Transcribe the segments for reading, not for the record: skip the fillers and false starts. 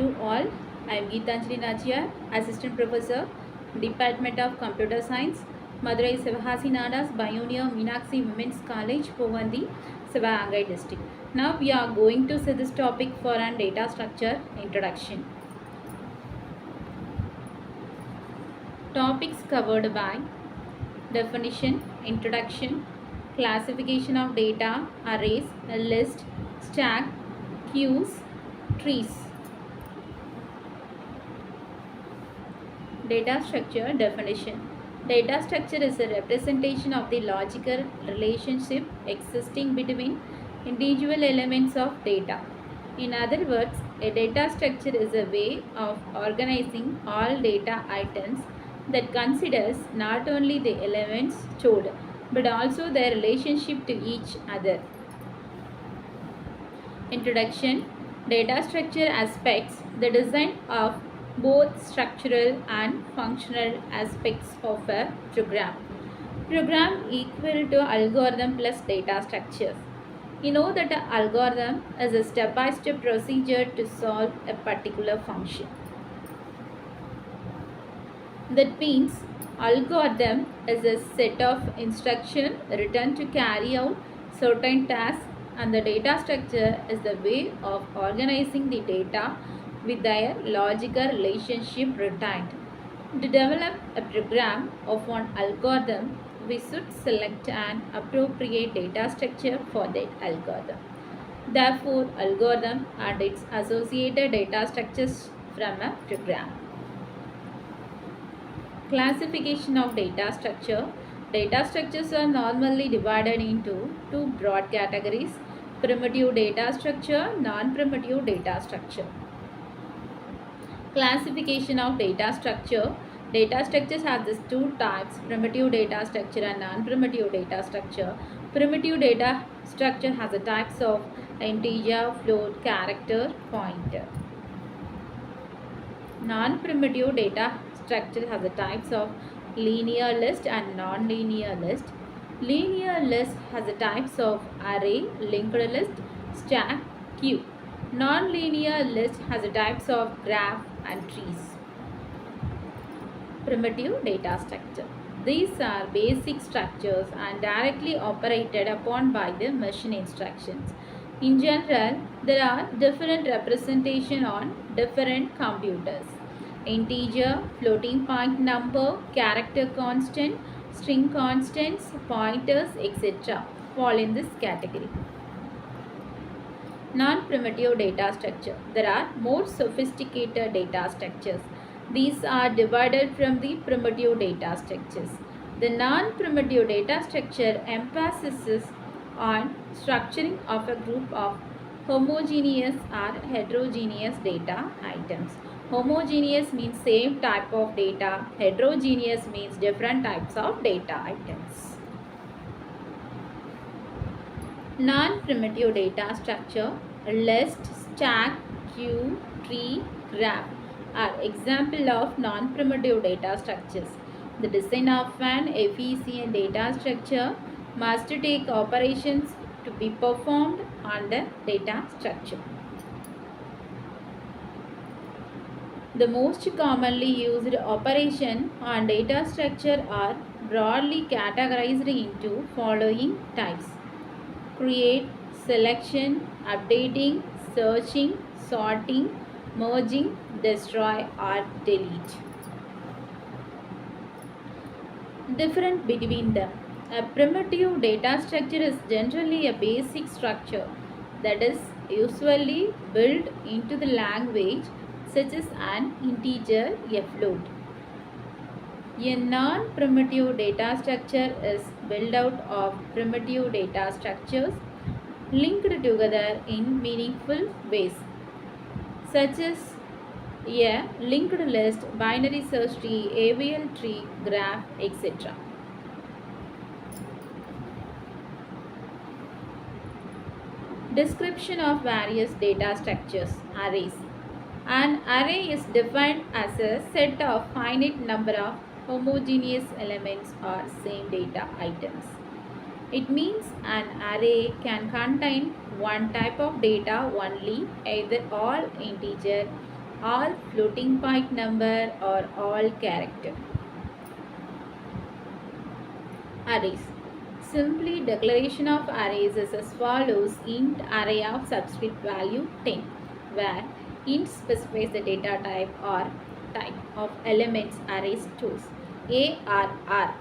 you all. I am Geetanjali Nachiyar, Assistant Professor, Department of Computer Science, Madurai Sivahasi Nadas Pioneer Meenakshi Women's College, Povandi, Sivagangai District. Now we are going to see this topic for an data structure introduction. Topics covered by definition, introduction, classification of data, arrays, list, stack, queues, trees. Data structure definition. Data structure is a representation of the logical relationship existing between individual elements of data. In other words, a data structure is a way of organizing all data items that considers not only the elements stored but also their relationship to each other. Introduction. Data structure aspects the design of both structural and functional aspects of a program. Program equal to algorithm plus data structures. You know that an algorithm is a step-by-step procedure to solve a particular function. That means algorithm is a set of instructions written to carry out certain tasks, and the data structure is the way of organizing the data with their logical relationship retained. To develop a program of one algorithm, we should select an appropriate data structure for that algorithm. Therefore, algorithm and its associated data structures from a program. Classification of data structure. Data structures are normally divided into two broad categories: primitive data structure, non-primitive data structure. Classification of data structure. Data structures have these two types: primitive data structure and non-primitive data structure. Primitive data structure has the types of integer, float, character, pointer. Non-primitive data structure has the types of linear list and non-linear list. Linear list has the types of array, linked list, stack, queue. Non-linear list has the types of graph and trees. Primitive data structure. These are basic structures and directly operated upon by the machine instructions. In general, there are different representation on different computers. Integer, floating point number, character constant, string constants, pointers, etc. fall in this category. Non-primitive data structure. There are more sophisticated data structures. These are divided from the primitive data structures. The non-primitive data structure emphasizes on structuring of a group of homogeneous or heterogeneous data items. Homogeneous means same type of data. Heterogeneous means different types of data items. Non-primitive data structure, list, stack, queue, tree, graph are example of non-primitive data structures. The design of an efficient data structure must take operations to be performed on the data structure. The most commonly used operation on data structure are broadly categorized into following types: create, selection, updating, searching, sorting, merging, destroy or delete. Difference between them. A primitive data structure is generally a basic structure that is usually built into the language, such as an integer, a float. A non-primitive data structure is built out of primitive data structures linked together in meaningful ways, such as a linked list, binary search tree, AVL tree, graph, etc. Description of various data structures. Arrays. An array is defined as a set of finite number of homogeneous elements or same data items. It means an array can contain one type of data only, either all integer, all floating point number or all character. Arrays. Simply declaration of arrays is as follows: int array of subscript value 10, where int specifies the data type or type of elements array stores. ARR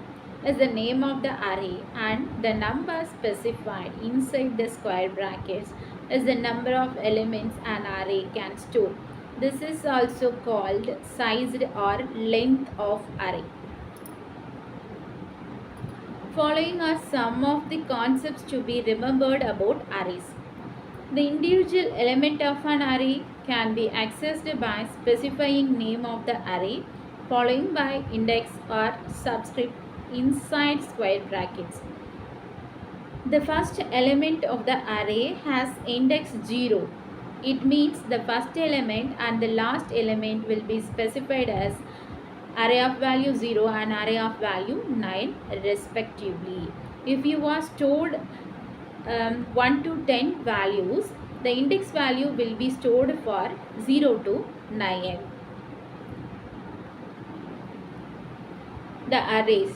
is the name of the array and the number specified inside the square brackets is the number of elements an array can store. This is also called size or length of array. Following are some of the concepts to be remembered about arrays. The individual element of an array can be accessed by specifying name of the array following by index or subscript inside square brackets. The first element of the array has index 0. It means the first element and the last element will be specified as array of value 0 and array of value 9 respectively. If you are stored 1 to 10 values, the index value will be stored for 0 to 9. The arrays.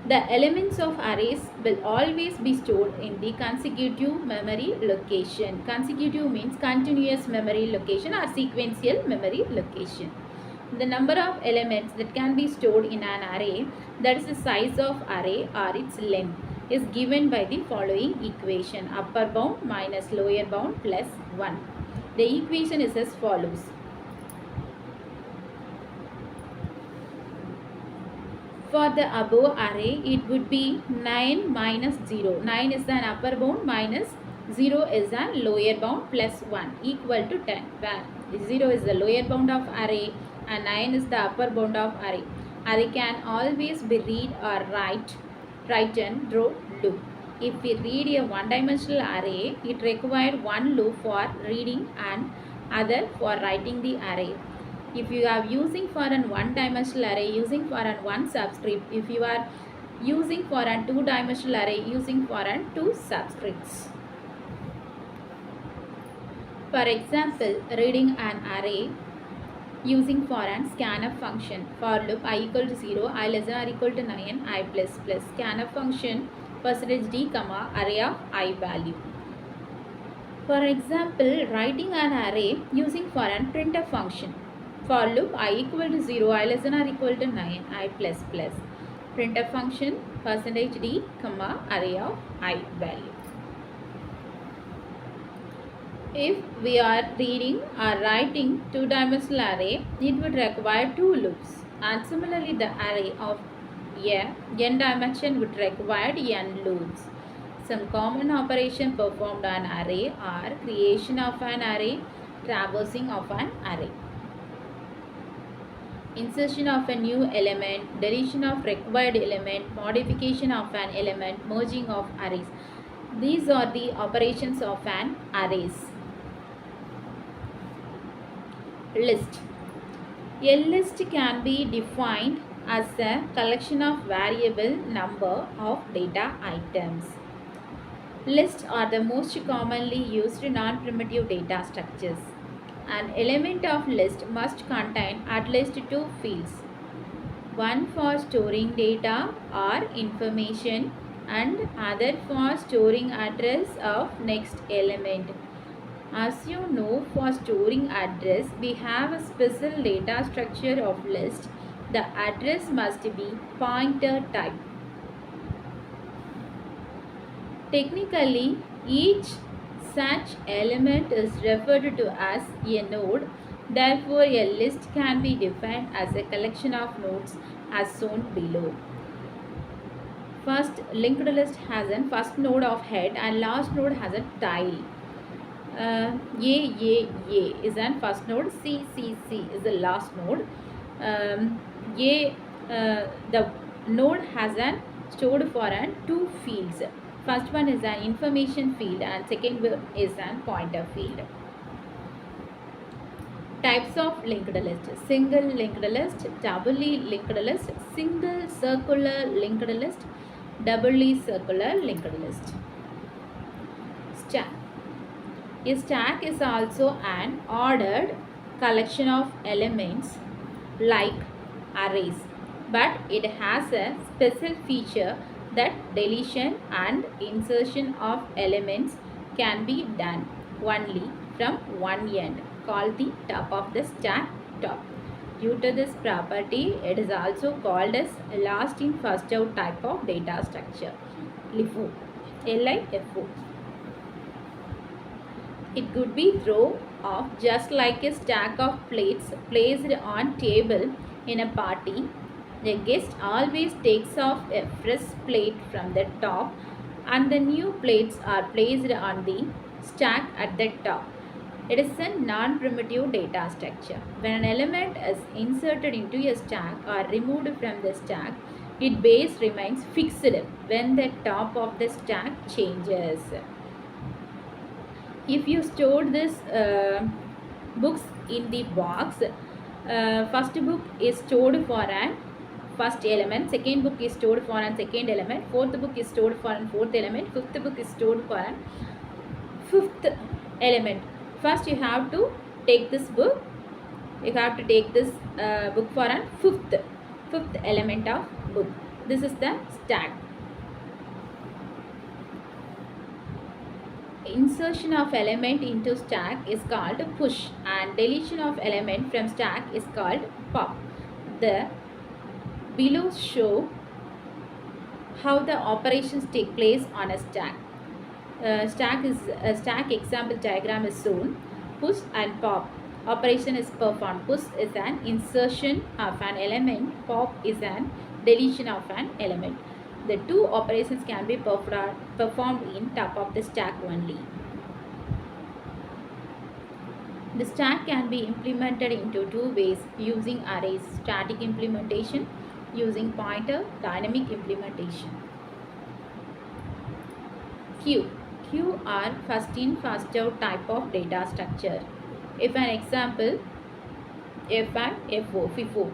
The elements of arrays will always be stored in the consecutive memory location. Consecutive means continuous memory location or sequential memory location. The number of elements that can be stored in an array, that is the size of array or its length, is given by the following equation: upper bound minus lower bound plus 1. The equation is as follows. For the above array, it would be 9 minus 0. 9 is an upper bound minus 0 is an lower bound plus 1 equal to 10. Where 0 is the lower bound of array and 9 is the upper bound of array. Array can always be read or written through loop. If we read a one-dimensional array, it requires one loop for reading and other for writing the array. If you are using for an one-dimensional array, using for an one subscript. If you are using for an two-dimensional array, using for an two subscripts. For example, reading an array using for an scanf function. For loop I equal to 0, I less than or equal to 9, I plus plus. Scanf function %d comma array of I value. For example, writing an array using for an printf function. For loop I equal to 0, I less than or equal to 9, I plus plus. Printf function %d comma array of I value. If we are reading or writing two-dimensional array, it would require two loops, and similarly the array of n dimension would require n loops. Some common operation performed on array are creation of an array, traversing of an array, insertion of a new element, deletion of required element, modification of an element, merging of arrays. These are the operations of an arrays. List. A list can be defined as a collection of variable number of data items. Lists are the most commonly used non-primitive data structures. An element of list must contain at least two fields, one for storing data or information and other for storing address of next element. As you know, for storing address, we have a special data structure of list. The address must be pointer type. Technically, each such element is referred to as a node. Therefore, a list can be defined as a collection of nodes as shown below. First, linked list has a first node of head and last node has a tail. A is an first node, C is the last node. The node has an stored for an two fields. First one is an information field and second one is an pointer field. Types of linked list: single linked list, doubly linked list, single circular linked list, doubly circular linked list. Stack. A stack is also an ordered collection of elements like arrays, but it has a special feature that deletion and insertion of elements can be done only from one end, called the top of the stack top. Due to this property, it is also called as last in first out type of data structure, LIFO. LIFO. It could be thrown off just like a stack of plates placed on table in a party. The guest always takes off a fresh plate from the top and the new plates are placed on the stack at the top. It is a non-primitive data structure. When an element is inserted into a stack or removed from the stack, its base remains fixed when the top of the stack changes. If you stored this books in the box, first book is stored for an first element, second book is stored for an second element, fourth book is stored for an fourth element, fifth book is stored for an fifth element. First you have to take this book, you have to take this book for an fifth element of book. This is the stack. Insertion of element into stack is called push and deletion of element from stack is called pop. The below show how the operations take place on a stack. Stack example diagram is shown. Push and pop operation is performed. Push is an insertion of an element, pop is an deletion of an element. The two operations can be performed in top of the stack only. The stack can be implemented into two ways, using arrays, static implementation, using pointer, dynamic implementation. Queue are first in first out type of data structure. If an example, F1, F4, FIFO.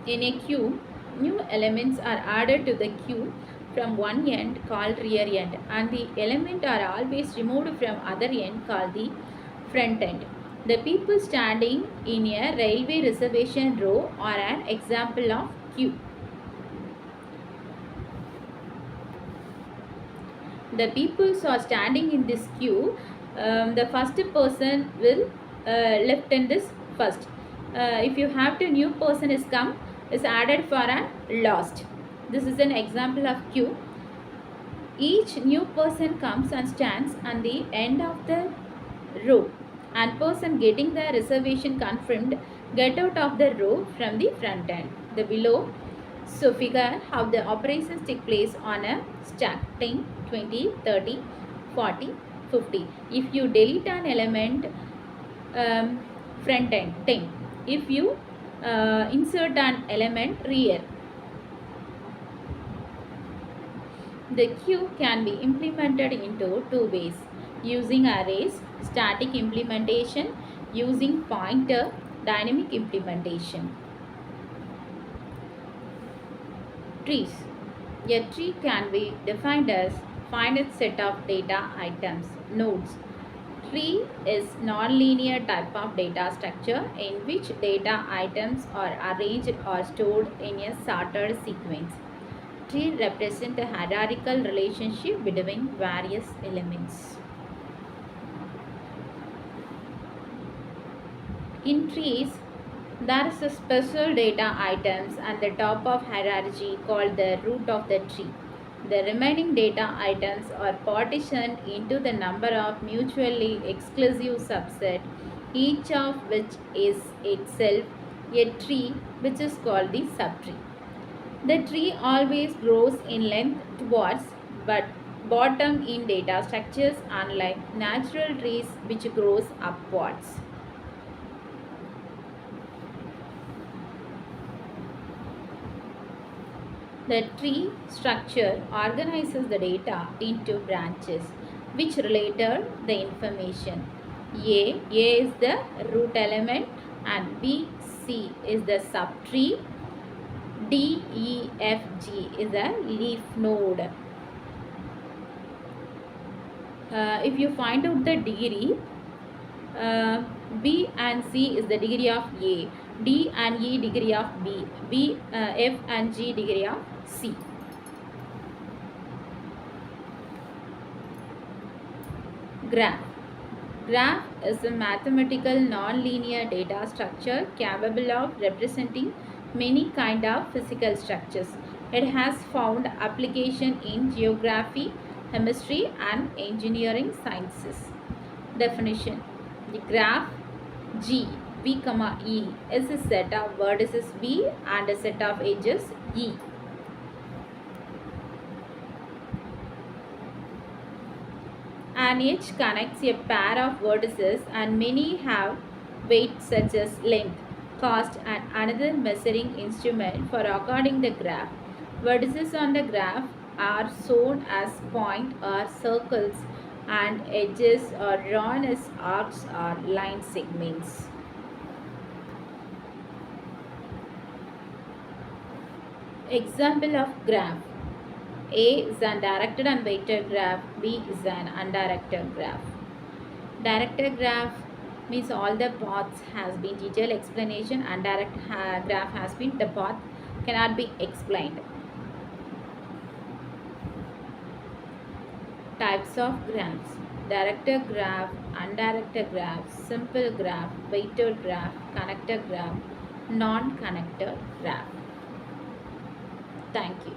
In a queue, new elements are added to the queue from one end called rear end and the element are always removed from other end called the front end. The people standing in a railway reservation row are an example of queue. The people who are standing in this queue, the first person will left in this first. If you have to new person is come, is added for an last. This is an example of queue. Each new person comes and stands on the end of the row and person getting the reservation confirmed get out of the row from the front end. The below so figure how the operations take place on a stack 10, 20, 30, 40, 50. If you delete an element, front end 10. If you insert an element, rear. The queue can be implemented into two ways, using arrays, static implementation, using pointer, dynamic implementation. Trees. A tree can be defined as finite set of data items, nodes. Tree is non-linear type of data structure in which data items are arranged or stored in a sorted sequence. Tree represent a hierarchical relationship between various elements. In trees, there is a special data items at the top of hierarchy called the root of the tree. The remaining data items are partitioned into the number of mutually exclusive subsets, each of which is itself a tree, which is called the subtree. The tree always grows in length towards but bottom in data structures, unlike natural trees which grows upwards. The tree structure organizes the data into branches which related the information. A is the root element and B, C is the subtree. D, E, F, G is a leaf node. If you find out the degree, B and C is the degree of A. D and E degree of B. F and G degree of C. Graph. Graph is a mathematical non-linear data structure capable of representing many kind of physical structures. It has found application in geography, chemistry and engineering sciences. Definition. The graph G, V, E is a set of vertices V and a set of edges E. An edge connects a pair of vertices and many have weights such as length, cost and another measuring instrument for recording the graph. Vertices on the graph are shown as points or circles and edges are drawn as arcs or line segments. Example of graph. A is an directed and weighted graph. B is an undirected graph. Directed graph means all the paths has been detailed explanation. Undirected graph has been the path cannot be explained. Types of graphs. Directed graph, undirected graph, simple graph, weighted graph, connected graph, non-connected graph. Thank you.